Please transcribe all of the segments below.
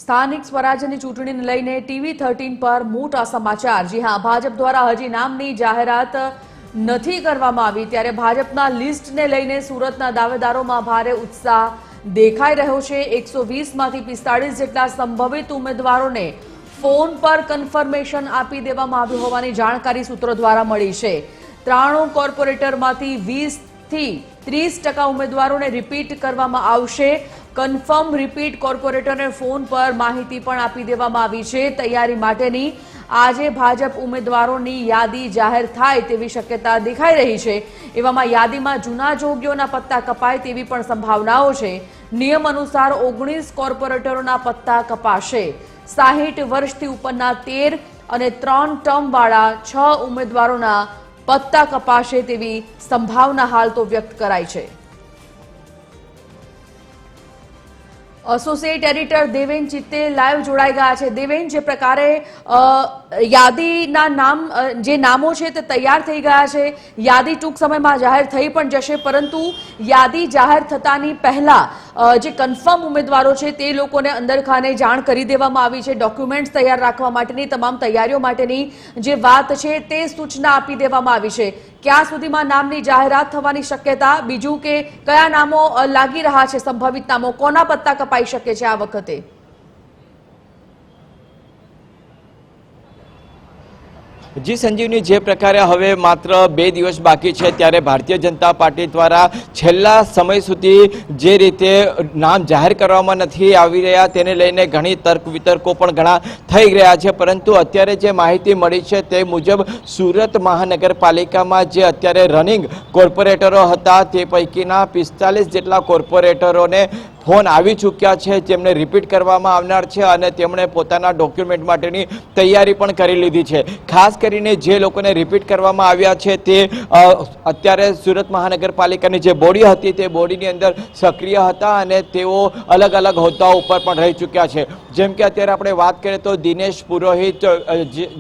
સ્થાનિક સ્વરાજ્યની ચૂંટણીને લઈને TV13 પર મોટા સમાચાર। જી હા, ભાજપ દ્વારા હજી નામની જાહેરાત નથી કરવામાં આવી, ત્યારે ભાજપના લિસ્ટને લઈને સુરતના દાવેદારોમાં ભારે ઉત્સાહ દેખાઈ રહ્યો છે। 120 માંથી 45 જેટલા સંભવિત ઉમેદવારોને ફોન પર કન્ફર્મેશન આપી દેવામાં આવ્યું હોવાની જાણકારી સૂત્રો દ્વારા મળી છે। 93 કોર્પોરેટરમાંથી 20 થી 30% ઉમેદવારોને રિપીટ કરવામાં આવશે। કન્ફર્મ રિપીટ કોર્પોરેટરને ફોન પર માહિતી પણ આપી દેવામાં આવી છે। તૈયારી માટેની આજે ભાજપ ઉમેદવારોની યાદી જાહેર થાય તેવી શક્યતા દેખાઈ રહી છે। એવામાં યાદીમાં જૂના જોગીઓના પત્તા કપાય તેવી પણ સંભાવનાઓ છે। નિયમ અનુસાર 19 કોર્પોરેટરોના પત્તા કપાશે। 60 વર્ષથી ઉપરના 13 અને 3 ટર્મ વાળા 6 ઉમેદવારોના પત્તા કપાશે તેવી સંભાવના હાલ તો વ્યક્ત કરાઈ છે। એસોસિએટ એડિટર દેવેન ચિત્તે લાઈવ જોડાઈ ગયા છે। દેવેન, જે પ્રકારે યાદીના નામો છે તે તૈયાર થઈ ગયા છે, યાદી ટૂંક સમયમાં જાહેર થઈ પણ જશે, પરંતુ યાદી જાહેર થતાની પહેલા જે કન્ફર્મ ઉમેદવારો છે તે લોકોને અંદરખાને જાણ કરી દેવામાં આવી છે। ડોક્યુમેન્ટ્સ તૈયાર રાખવા માટેની તમામ તૈયારીઓ માટેની જે વાત છે તે સૂચના આપી દેવામાં આવી છે। ક્યાં સુધીમાં નામની જાહેરાત થવાની શક્યતા, બીજું કે કયા નામો લાગી રહ્યા છે, સંભવિત નામો, કોના પત્તા કપાઈ શકે છે આ વખતે? જી સંજીવની, જે પ્રકારે હવે માત્ર 2 દિવસ બાકી છે ત્યારે ભારતીય જનતા પાર્ટી દ્વારા છેલ્લા સમય સુધી જે રીતે નામ જાહેર કરવામાં નથી આવી રહ્યા તેને લઈને ઘણી તર્ક વિતર્કો પણ ઘણા થઈ રહ્યા છે, પરંતુ અત્યારે જે માહિતી મળી છે તે મુજબ સુરત મહાનગરપાલિકામાં જે અત્યારે રનિંગ કોર્પોરેટરો હતા તે પૈકીના 45 જેટલા કોર્પોરેટરોને ફોન આવી ચૂક્યા છે, જેમને રિપીટ કરવામાં આવનાર છે અને તેમણે પોતાના ડોક્યુમેન્ટ માટેની તૈયારી પણ કરી લીધી છે। ખાસ કરીને જે લોકોને રિપીટ કરવામાં આવ્યા છે તે અત્યારે સુરત મહાનગરપાલિકાની જે બોડી હતી તે બોડીની અંદર સક્રિય હતા અને તેઓ અલગ અલગ હોદ્દાઓ ઉપર પણ રહી ચૂક્યા છે। જેમ કે અત્યારે આપણે વાત કરીએ તો દિનેશ પુરોહિત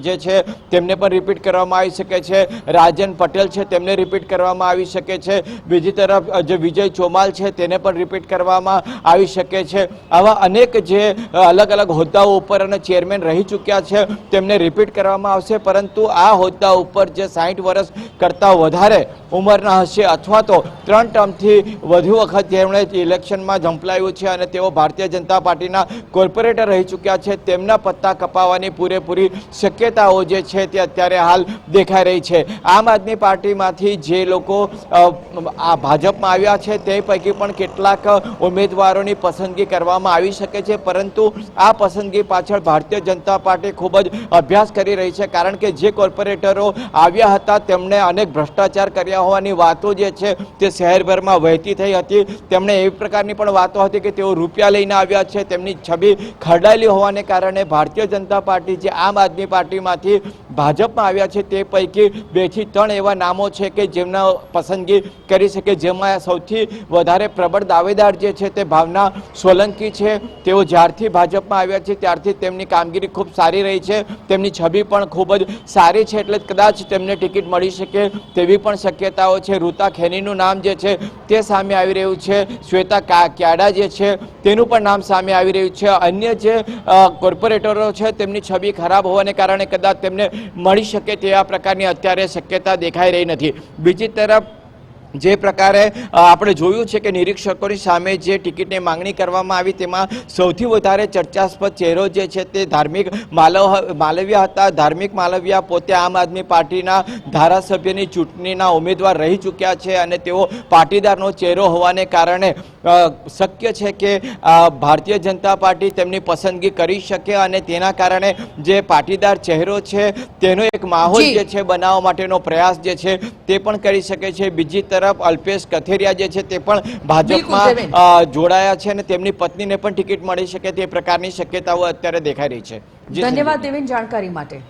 જે છે તેમને પણ રિપીટ કરવામાં આવી શકે છે, રાજન પટેલ છે તેમને રિપીટ કરવામાં આવી શકે છે, બીજી તરફ જે વિજય ચોમાલ છે તેને પણ રિપીટ કરવામાં આવી શકે છે। આવા અનેક જે અલગ અલગ હોદ્દાઓ ઉપર અને ચેરમેન રહી ચૂક્યા છે તેમને રિપીટ કરવામાં આવશે, પરંતુ આ હોદ્દા ઉપર જે 60 વર્ષ કરતાં વધારે ઉંમરના હશે અથવા તો 3 ટર્મથી વધુ વખત જેમણે ઇલેક્શનમાં ઝંપલાવ્યું છે અને તેઓ ભારતીય જનતા પાર્ટીના કોર્પોરેટર રહી ચૂક્યા છે તેમના પત્તા કપાવવાની પૂરેપૂરી શક્યતાઓ જે છે તે અત્યારે હાલ દેખાઈ રહી છે। આમ આદમી પાર્ટીમાંથી જે લોકો આ ભાજપમાં આવ્યા છે તે પૈકી પણ કેટલાક ઉમેદવારોની પસંદગી કરવામાં આવી શકે છે, પરંતુ આ પસંદગી પાછળ ભારતીય જનતા પાર્ટી ખૂબ જ અભ્યાસ કરી રહી છે, કારણ કે જે કોર્પોરેટરો આવ્યા હતા તેમણે અનેક ભ્રષ્ટાચાર કર્યા હોવાની વાતો જે છે તે શહેરભરમાં વહેતી થઈ હતી। તેમણે એવી પ્રકારની પણ વાતો હતી કે તેઓ રૂપિયા લઈને આવ્યા છે, તેમની છબી ખરડાયેલી હોવાને કારણે ભારતીય જનતા પાર્ટી જે આમ આદમી પાર્ટીમાંથી ભાજપમાં આવ્યા છે તે પૈકી 2 થી 3 એવા નામો છે કે જેમના પસંદગી કરી શકે, જેમાં સૌથી વધારે પ્રબળ દાવેદાર જે છે તે ભાવના સોલંકી છે। તેઓ જ્યારથી ભાજપમાં આવ્યા છે ત્યારથી તેમની કામગીરી ખૂબ સારી રહી છે, તેમની છબી પણ ખૂબ જ સારી છે, એટલે કદાચ તેમને ટિકિટ મળી શકે તેવી પણ શક્યતાઓ છે। રૂતા ખેનીનું નામ જે છે તે સામે આવી રહ્યું છે, શ્વેતા ક્યાડા જે છે તેનું પણ નામ સામે આવી રહ્યું છે। અન્ય જે કોર્પોરેટરો છે તેમની છબી ખરાબ હોવાને કારણે કદાચ તેમને મળી શકે તેવા પ્રકારની અત્યારે શક્યતા દેખાઈ રહી નથી। બીજી તરફ જે પ્રકારે આપણે જોયું છે કે નિરીક્ષકોની સામે જે ટિકિટની માંગણી કરવામાં આવી તેમાં સૌથી વધારે ચર્ચાસ્પદ ચહેરો જે છે તે ધાર્મિક માલવિયા હતા। ધાર્મિક માલવિયા પોતે આમ આદમી પાર્ટીના ધારાસભ્યની ચૂંટણીના ઉમેદવાર રહી ચૂક્યા છે અને તેઓ પાટીદારનો ચહેરો હોવાને કારણે શક્ય છે કે ભારતીય જનતા પાર્ટી તેમની પસંદગી કરી શકે અને તેના કારણે જે પાટીદાર ચહેરો છે તેનો એક માહોલ જે છે બનાવવા માટેનો પ્રયાસ જે છે તે પણ કરી શકે છે। બીજી તરફ અલ્પેશ કથેરિયા જે છે તે પણ ભાજપમાં જોડાયા છે અને તેમની પત્નીને પણ ટિકિટ મળી શકે તે પ્રકારની શક્યતાઓ અત્યારે દેખાઈ રહી છે। ધન્યવાદ દેવેન જાણકારી માટે।